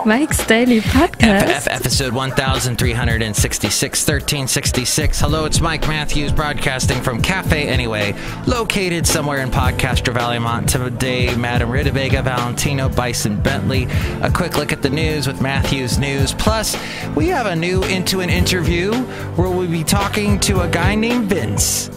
Mike's Daily Podcast. Episode 1366, 1366. Hello, it's Mike Matthews broadcasting from Café Anyway, located somewhere in Podcaster Valleymont. Today, Madame Rootabega, Valentino, Bison Bentley. A quick look at the news with Matthews News. Plus, we have a new Into an Interview where we'll be talking to a guy named Vince.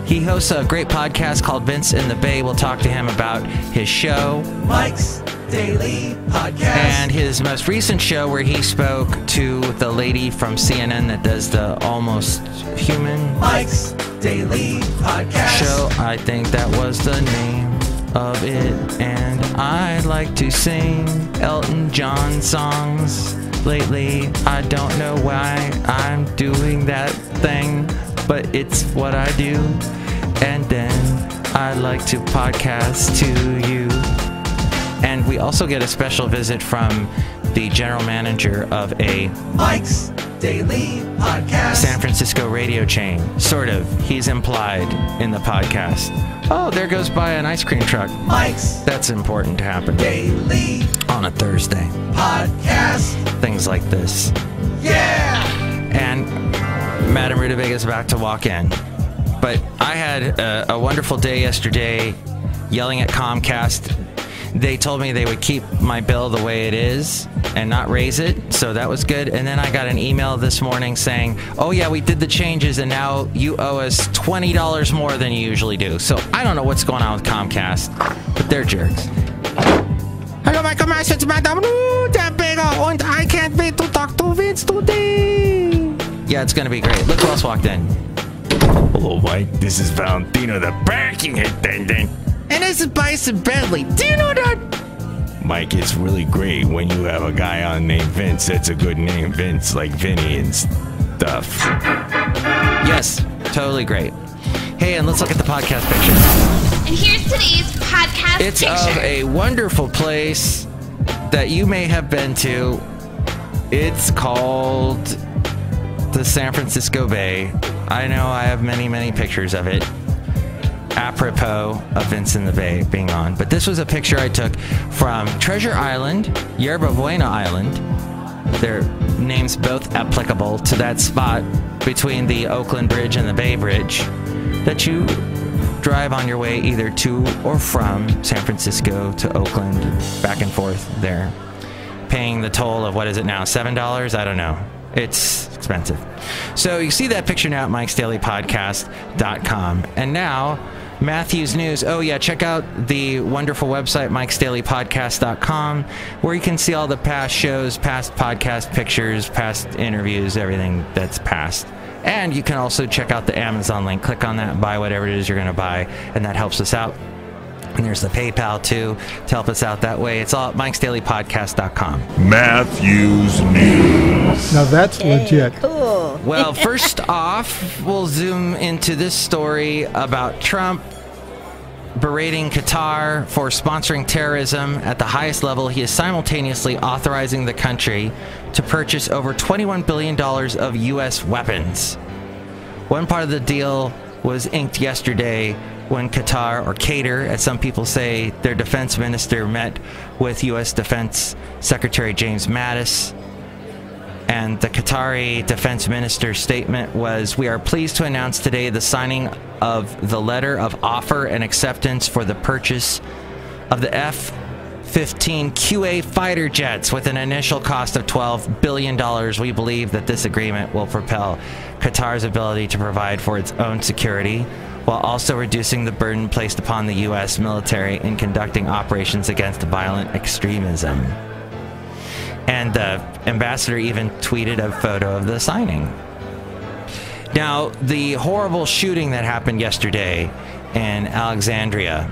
He hosts a great podcast called Vince in the Bay. We'll talk to him about his show, Mike's Daily Podcast, and his most recent show where he spoke to the lady from CNN that does the Almost Human Mike's Daily Podcast show. I think that was the name of it. And I like to sing Elton John songs lately. I don't know why I'm doing that thing, but it's what I do. And then I like to podcast to you. And we also get a special visit from the general manager of a Mike's Daily Podcast San Francisco radio chain. Sort of. He's implied in the podcast. Oh, there goes by an ice cream truck. Mike's. That's important to happen. Daily. On a Thursday. Podcast. Things like this. Yeah! And Madame Rootabega is about to walk in. But I had a wonderful day yesterday yelling at Comcast. They told me they would keep my bill the way it is and not raise it, so that was good. And then I got an email this morning saying, oh yeah, we did the changes and now you owe us $20 more than you usually do. So I don't know what's going on with Comcast, but they're jerks. Hello, Michael Master, it's Madame Rootabega, and I can't wait to talk to Vince today. Yeah, it's going to be great. Look who else walked in. Hello, Mike. This is Valentino, the parking attendant. And this is Bison Bentley. Do you know that? Mike, it's really great when you have a guy on named Vince. That's a good name, Vince, like Vinny and stuff. Yes, totally great. Hey, and let's look at the podcast picture. And here's today's podcast It's picture. of a wonderful place that you may have been to. It's called the San Francisco Bay. I know I have many, many pictures of it, apropos of Vince in the Bay being on. But this was a picture I took from Treasure Island, Yerba Buena Island. Their names both applicable to that spot between the Oakland Bridge and the Bay Bridge that you drive on your way either to or from San Francisco to Oakland, back and forth there, paying the toll of, what is it now, $7? I don't know. It's expensive. So you see that picture now at mikesdailypodcast.com. And now, Matthews News. Oh yeah, check out the wonderful website, mikesdailypodcast.com, where you can see all the past shows, past podcast pictures, past interviews, everything that's past. And you can also check out the Amazon link. Click on that, buy whatever it is you're going to buy, and that helps us out. And there's the PayPal, too, to help us out that way. It's all at mikesdailypodcast.com. Matthews News. Now that's legit. Cool. Well, first off, we'll zoom into this story about Trump berating Qatar for sponsoring terrorism at the highest level. He is simultaneously authorizing the country to purchase over $21 billion of U.S. weapons. One part of the deal was inked yesterday when Qatar, or Qatar, as some people say, their defense minister met with U.S. Defense Secretary James Mattis. And the Qatari defense minister's statement was, "We are pleased to announce today the signing of the letter of offer and acceptance for the purchase of the F-15 QA fighter jets with an initial cost of $12 billion. We believe that this agreement will propel Qatar's ability to provide for its own security, while also reducing the burden placed upon the U.S. military in conducting operations against violent extremism." And the ambassador even tweeted a photo of the signing. Now, the horrible shooting that happened yesterday in Alexandria,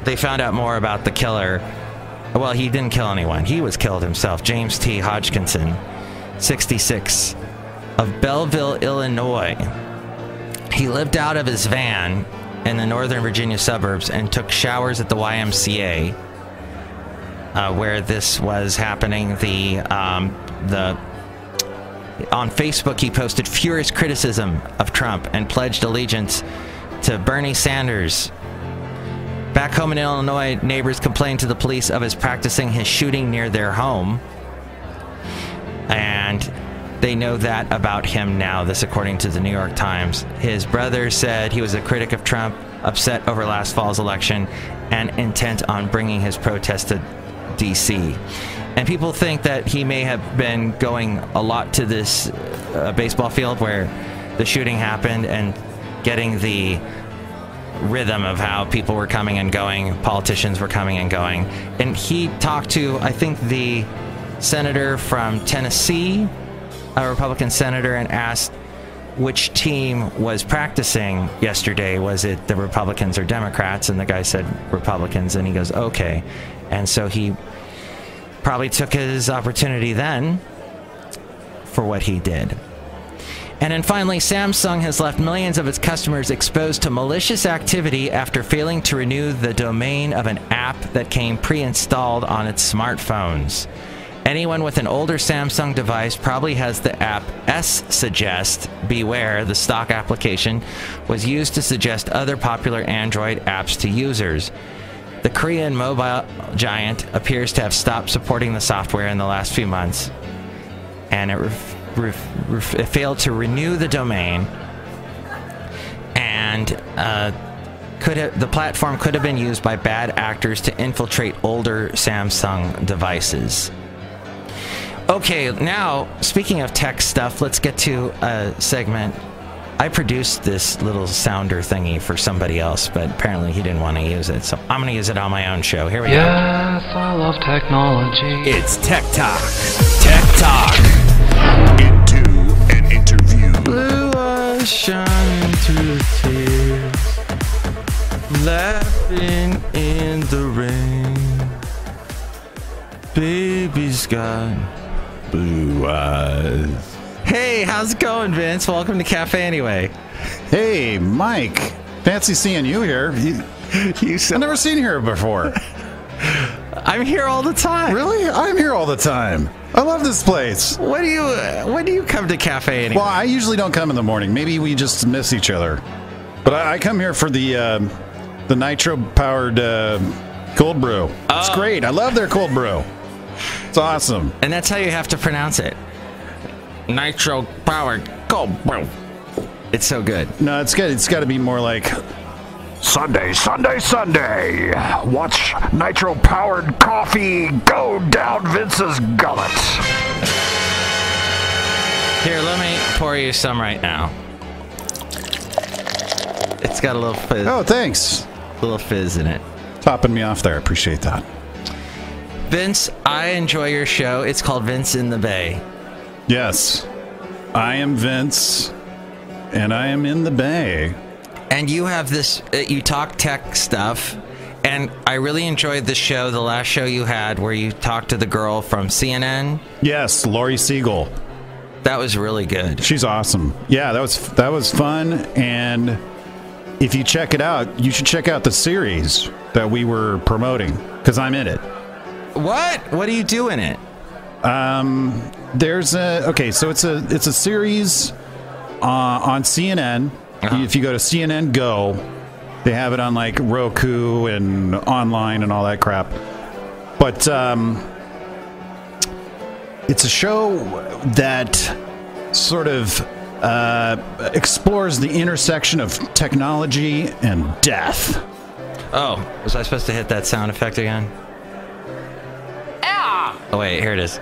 they found out more about the killer. Well, he didn't kill anyone. He was killed himself. James T. Hodgkinson, 66, of Belleville, Illinois. He lived out of his van in the Northern Virginia suburbs and took showers at the YMCA, where this was happening. On Facebook, he posted furious criticism of Trump and pledged allegiance to Bernie Sanders. Back home in Illinois, neighbors complained to the police of his practicing his shooting near their home. And they know that about him now, this according to the New York Times. His brother said he was a critic of Trump, upset over last fall's election, and intent on bringing his protest to D.C. And people think that he may have been going a lot to this baseball field where the shooting happened and getting the rhythm of how people were coming and going, politicians were coming and going. And he talked to, I think, the senator from Tennessee, a Republican senator, and asked which team was practicing yesterday. Was it the Republicans or Democrats? And the guy said Republicans, and he goes, okay. And so he probably took his opportunity then for what he did. And then finally, Samsung has left millions of its customers exposed to malicious activity after failing to renew the domain of an app that came pre-installed on its smartphones. Anyone with an older Samsung device probably has the app S-Suggest. Beware, the stock application was used to suggest other popular Android apps to users. The Korean mobile giant appears to have stopped supporting the software in the last few months, and it failed to renew the domain, and the platform could have been used by bad actors to infiltrate older Samsung devices. Okay, now, speaking of tech stuff, let's get to a segment. I produced this little sounder thingy for somebody else, but apparently he didn't want to use it, so I'm going to use it on my own show. Here we go. Yes, I love technology. It's Tech Talk. Tech Talk. Into an interview. Blue eyes shining through tears, laughing in the rain. Baby's got blue eyes. Hey, how's it going, Vince? Welcome to Café Anyway. Hey, Mike. Fancy seeing you here. I've never seen you here before. I'm here all the time. Really? I'm here all the time. I love this place. When do you come to Café Anyway? Well, I usually don't come in the morning. Maybe we just miss each other. But I come here for the nitro-powered cold brew. It's great. I love their cold brew. It's awesome. And that's how you have to pronounce it. Nitro powered cold brew. It's so good. No, it's good. It's got to be more like Sunday. Watch nitro-powered coffee go down Vince's gullet. Here, let me pour you some right now. It's got a little fizz. Oh, thanks. A little fizz in it. Topping me off there. Appreciate that. Vince, I enjoy your show. It's called Vince in the Bay. Yes. I am Vince, and I am in the Bay. And you have this, you talk tech stuff, and I really enjoyed the show, the last show you had, where you talked to the girl from CNN. Yes, Lori Siegel. That was really good. She's awesome. Yeah, that was fun, and if you check it out, you should check out the series that we were promoting, because I'm in it. What? What do you do in it? So it's a series on CNN. Uh-huh. If you go to CNN Go, they have it on like Roku and online and all that crap. But it's a show that sort of explores the intersection of technology and death. Oh, was I supposed to hit that sound effect again? Oh wait, here it is.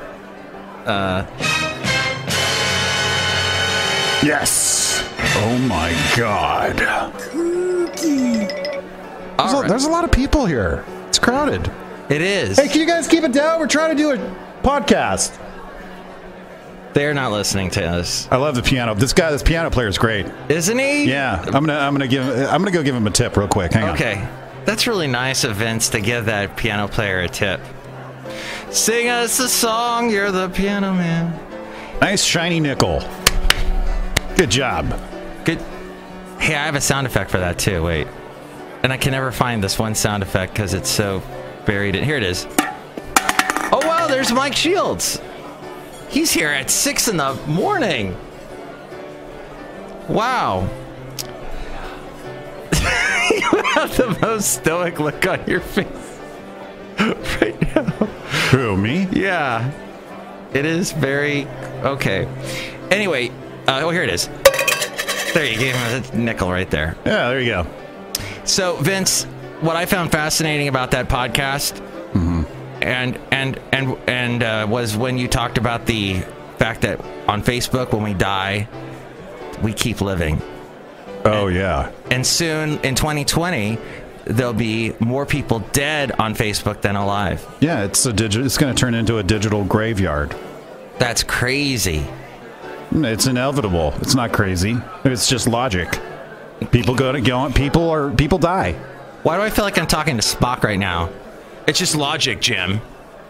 Yes. Oh my God. There's a lot of people here. It's crowded. It is. Hey, can you guys keep it down? We're trying to do a podcast. They're not listening to us. I love the piano. This piano player is great. Isn't he? Yeah. I'm gonna go give him a tip real quick. Hang on. Okay. That's really nice of Vince to give that piano player a tip. Sing us a song, you're the piano man. Nice shiny nickel. Good job. Good. Hey, I have a sound effect for that too. Wait. And I can never find this one sound effect because it's so buried in. Here it is. Oh, wow, there's Mike Shields. He's here at 6 in the morning. Wow. have the most stoic look on your face right now. Who, me? Yeah. It is very... Okay. Anyway, here it is. There, you gave him a nickel right there. Yeah, there you go. So, Vince, what I found fascinating about that podcast and was when you talked about the fact that on Facebook, when we die, we keep living. Oh, yeah. And soon, in 2020, there'll be more people dead on Facebook than alive. Yeah, it's going to turn into a digital graveyard. That's crazy. It's inevitable. It's not crazy. It's just logic. People people die. Why do I feel like I'm talking to Spock right now? It's just logic, Jim.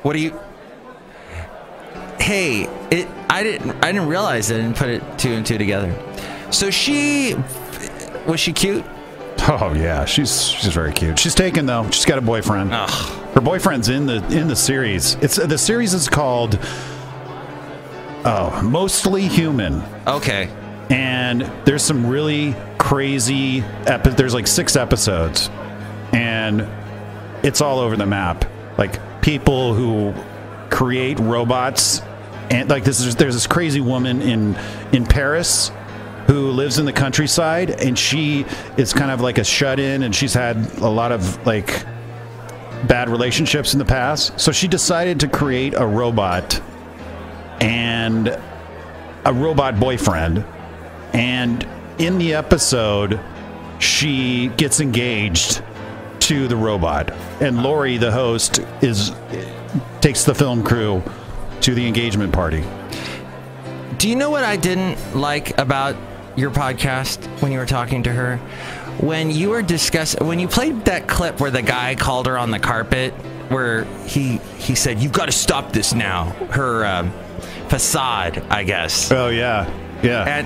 What do you... Hey, I didn't realize I didn't put it two and two together. So was she cute? Oh yeah, she's very cute. She's taken though. She's got a boyfriend. Ugh. Her boyfriend's in the series. The series is called Mostly Human. Okay. And there's some really crazy there's like 6 episodes, and it's all over the map. Like people who create robots, and like there's this crazy woman in Paris who lives in the countryside, and she is kind of like a shut-in, and she's had a lot of like bad relationships in the past. So she decided to create a robot and a robot boyfriend. And in the episode, she gets engaged to the robot, and Lori, the host, takes the film crew to the engagement party. Do you know what I didn't like about your podcast when you were talking to her? When you were when you played that clip where the guy called her on the carpet, where he said, "You've got to stop this now." Her facade, I guess. Oh yeah, yeah.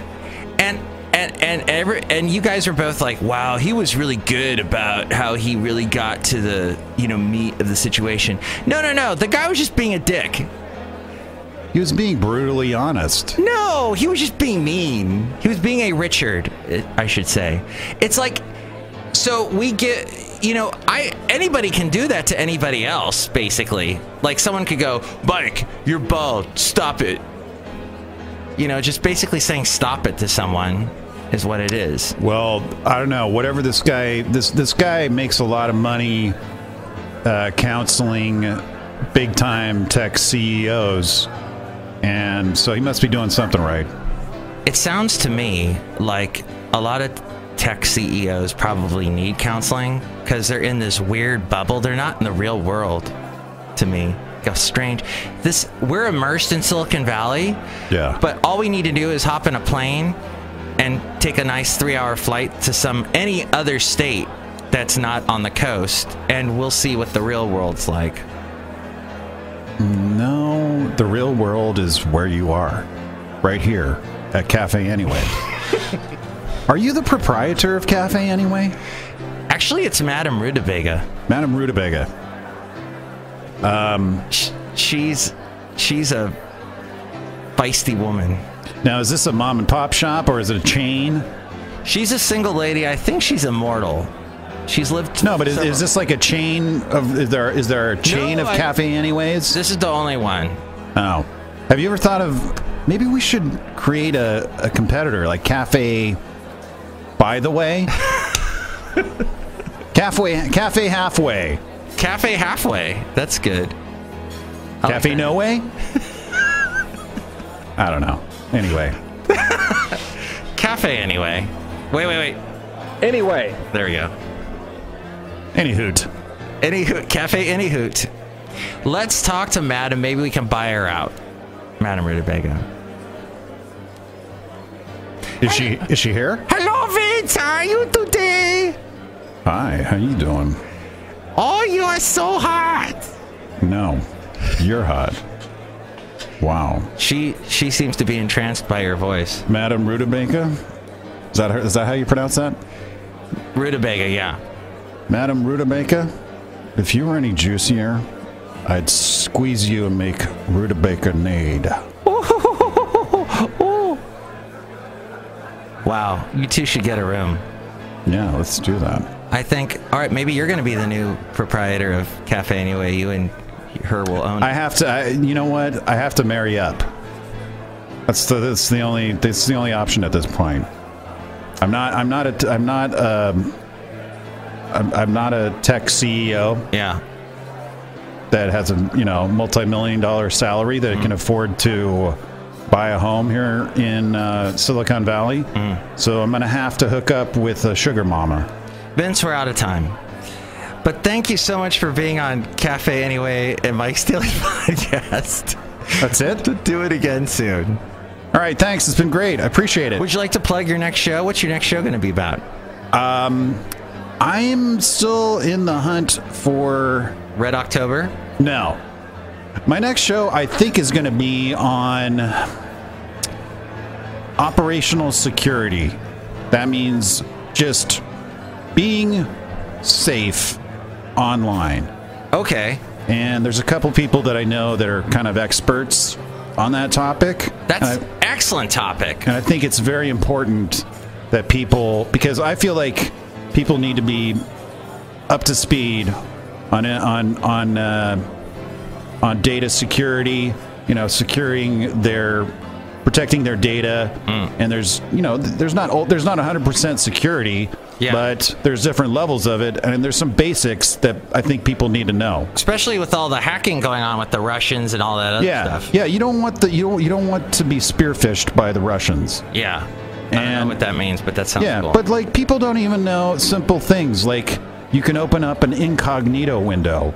And you guys were both like, "Wow, he was really good about how he really got to the meat of the situation." No, the guy was just being a dick. He was being brutally honest. No, he was just being mean. He was being a Richard, I should say. It's like, so we get, anybody can do that to anybody else, basically. Like someone could go, "Mike, you're bald, stop it." Just basically saying stop it to someone is what it is. Well, I don't know. Whatever this guy makes a lot of money counseling big time tech CEOs. And so he must be doing something right. It sounds to me like a lot of tech CEOs probably need counseling because they're in this weird bubble. They're not in the real world, to me. How strange. We're immersed in Silicon Valley. Yeah. But all we need to do is hop in a plane and take a nice 3-hour flight to any other state that's not on the coast, and we'll see what the real world's like. No, the real world is where you are, right here at Café Anyway. Are you the proprietor of Café Anyway? Actually, it's Madame Rootabega. Madame Rootabega. She's a feisty woman. Now, is this a mom and pop shop or is it a chain? She's a single lady. I think she's immortal. She's lived. No, but is this like a chain of? Is there a chain of Café Anyways? This is the only one. Oh, have you ever thought of maybe we should create a competitor like Café? By the way, Café Halfway. Café Halfway. That's good. Café No Way. I don't know. Anyway. Café Anyway. Wait. Anyway. There we go. Any hoot. Café Any Hoot. Let's talk to Madam. Maybe we can buy her out. Madame Rootabega. Is she here? Hello, Vince. How are you today? Hi. How you doing? Oh, you are so hot. No, you're hot. Wow. She seems to be entranced by your voice. Madame Rootabega? Is that how you pronounce that? Rootabega, yeah. Madame Rootabega, if you were any juicier, I'd squeeze you and make Rootabega-nade. Wow, you two should get a room. Yeah, let's do that. I think, all right, maybe you're going to be the new proprietor of Café Anyway. You and her will own it. I have to. You know what? I have to marry up. That's the only option at this point. I'm not a tech CEO. Yeah. That has a multi-million-dollar salary that can afford to buy a home here in Silicon Valley. So I'm going to have to hook up with a sugar mama. Vince, we're out of time. But thank you so much for being on Café Anyway and Mike's Daily Podcast. That's it? Do it again soon. All right, thanks. It's been great. I appreciate it. Would you like to plug your next show? What's your next show going to be about? I'm still in the hunt for... Red October? No. My next show, I think, is going to be on operational security. That means just being safe online. Okay. And there's a couple people that I know that are kind of experts on that topic. That's an excellent topic. And I think it's very important that people, because I feel like people need to be up to speed on data security, protecting their data. And there's not 100% security, but there's different levels of it, and there's some basics that I think people need to know. Especially with all the hacking going on with the Russians and all that other stuff. Yeah, you don't want you don't want to be spearphished by the Russians. Yeah. I don't know what that means, but that sounds cool. But like people don't even know simple things like you can open up an incognito window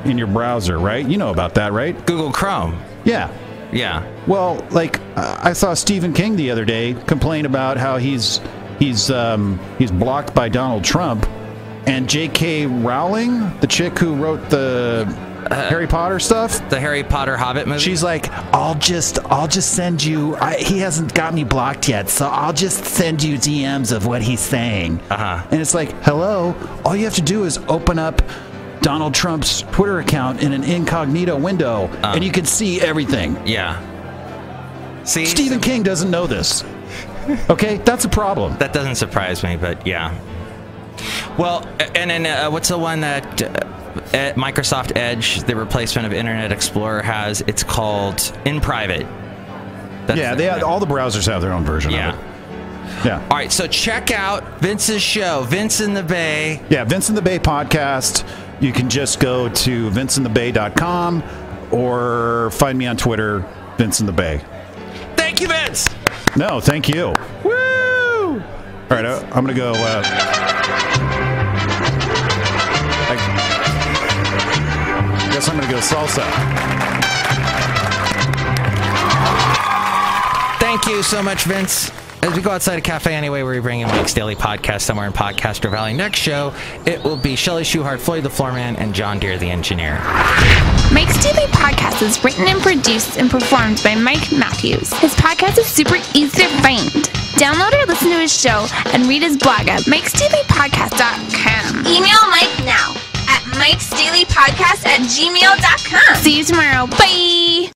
in your browser, right? You know about that, right? Google Chrome. Yeah. Yeah. Well, like I saw Stephen King the other day complain about how he's blocked by Donald Trump, and J.K. Rowling, the chick who wrote the Harry Potter stuff, the Harry Potter Hobbit movie. She's like, I'll just send you. He hasn't got me blocked yet, so I'll just send you DMs of what he's saying. And it's like, hello, all you have to do is open up Donald Trump's Twitter account in an incognito window, and you can see everything. Yeah. See, Stephen King doesn't know this. Okay, that's a problem. That doesn't surprise me, but yeah. Well, and then what's the one that Microsoft Edge, the replacement of Internet Explorer, has? It's called In Private. All the browsers have their own version of it. Yeah. All right, so check out Vince's show, Vince in the Bay. Yeah, Vince in the Bay podcast. You can just go to vinceinthebay.com or find me on Twitter, Vince in the Bay. Thank you, Vince. No, thank you. Woo! All right, I'm going to go... I guess I'm going to go salsa. Thank you so much, Vince. As we go outside of Café Anyway, we're bringing Mike's Daily Podcast somewhere in Podcaster Valley. Next show, it will be Chely Shoehart, Floyd the Floorman, and John Deere the Engineer. Mike's Daily Podcast is written and produced and performed by Mike Matthews. His podcast is super easy to find. Download or listen to his show and read his blog at mikesdailypodcast.com. Email Mike now at mikesdailypodcast@gmail.com. See you tomorrow. Bye!